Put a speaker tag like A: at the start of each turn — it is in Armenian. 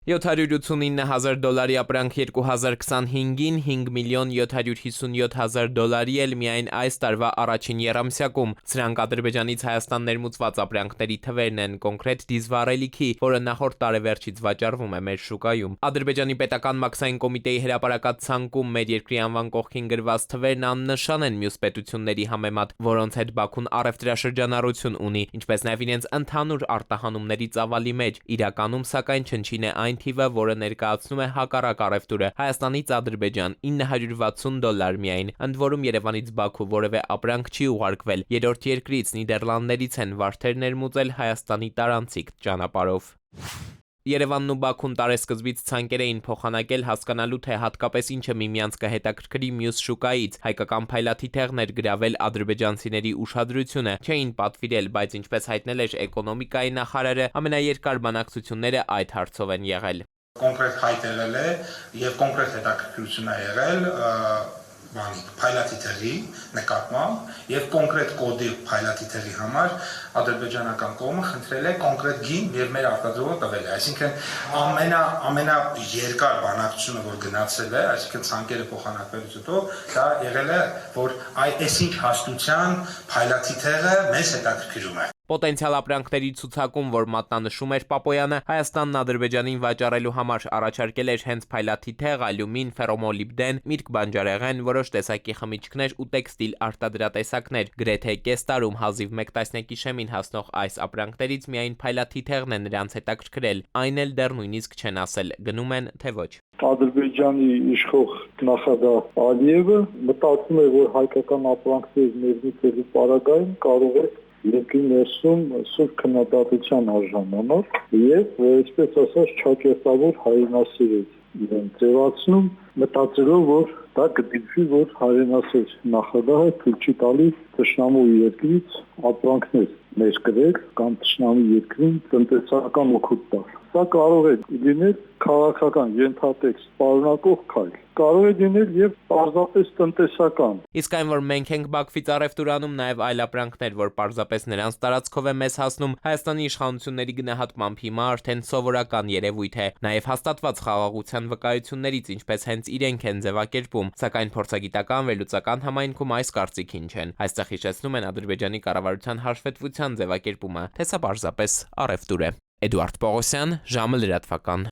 A: $789,000 ապրանք 2025-ին, $5,757,000 էլ միայն այս տարվա առաջին եռամսյակում։ Սրանք Ադրբեջանից Հայաստան ներմուծված ապրանքների թվերն են, կոնկրետ դիզվառելիքի, որը նախորդ տարեվերջից վաճառվում է մեր շուկայում։ Ադրբեջանի պետական մաքսային կոմիտեի հրապարակած ցանկում մեր երկրի անվան կողքին գրված թվերն աննշան են մյուս պետությունների համեմատ, որոնց հետ Բաքուն առևտրաշրջանառություն ունի, ինչպես նաև իրենց ընդհանուր արտահանումների ծավալի մեջ։ Իրականում, սակայն, չնչին է այն թիվը, որը ներկայացնում է հակառակ առևտուրը։ Հայաստանից Ադրբեջան $960 միայն, ընդ որում Երևանից Բաքու որևէ ապրանք չի ուղարկվել։ Երրորդ երկրից Նիդերլանդներից են վարդեր ներմուծել Հայաստանի տարանցիկ ճանապարհով։ Երևանն ու Բաքուն տարեսկզբից ցանկեր էին փոխանակել հասկանալու, թե հատկապես ինչը միմյանց կհետաքրքրի մյուս շուկայից։ Հայկական փայլաթիթեղներ գրավել ադրբեջանցիների ուշադրությունը չէին պատվիրել, բայց ինչպես հայտնել էր էկոնոմիկայի նախարարը, ամենաերկար բանակցությունները այդ հարցով են եղել։
B: Կոնկրետ հայտ եղել է եւ կոնկրետ հետաքրքրություն է եղել փայլաթիթեղի նկատմամբ եւ կոնկրետ կոդի փայլաթիթեղի համար ադրբեջանական կողմը խնդրել է կոնկրետ գին եւ մեր արտադրողը տվել է, այսինքն ամենաերկար բանակցությունը, որ գնացել է, այսինքն ցանկերը փոխանակվելուց հետո դա եղել է, որ այսինչ հաստության փայլաթիթեղը մեզ հետաքրքրում է։
A: Պոտենցիալ ապրանքների ցուցակում, որ մատնանշում էր Պապոյանը, Հայաստանն Ադրբեջանին վաճառելու համար առաջարկել էր հենց փայլաթիթեղ, ալյումին, ֆերոմոլիբդեն, միրգ բանջարեղեն, որոշ տեսակի խմիչքներ ու տեքստիլ արտադրատեսակներ։ Գրեթե կես տարում հազիվ 1 տասնյակի շեմին հասնող այս ապրանքներից միայն փայլաթիթեղն է նրանց հետաքրքրել, այն էլ դեռ նույնիսկ չեն ասել, գնում են, թե ոչ։
C: Ադրբեջանի իշխող նախագահ Ալիևը մտածում է, որ հայկական ապրանքներ ներմուծելու պարագայում կարող է երկրի ներսում սուրբ քննադատության արժանանալ եւ այսպես ասած չակերտավոր հայրենասիրել իրեն ձևացնում, մտածելով, որ դա կդիտվի, որ հայրենասեր նախագահը թույլ չի տալի թշնամու երկրից ապրանքներ ներկրել կամ թշնամի երկրին տնտեսական օգուտ տալ։ Սա կարող է լինել քաղաքական ենթատեքստ պարունակող քայլ, կարող է լինել եւ պարզապես տնտեսական։
A: Իսկ այն, որ մենք ենք Բաքվից առևտուր անում նաև այլ ապրանքներ, որ պարզապես նրանց տարածքով է մեզ հասնում, Հայաստանի իշխանությունների գնահատմամբ հիմա արդեն սովորական երևույթ է։ Նաև հաստատված խաղաղության վկայություններից, ինչպես հենց իրենք են ձևակերպում, սակայն փորձագիտական վերլուծական համայնքում այս կարծիքին չեն։ Այստեղ հիշեցնում են Ադրբեջանի կառավարության հաշվետվության ձևակերպումը, թե սա պարզապես առևտուր է։ Էդուարդ Պողոսյան, ժամը լրատվական։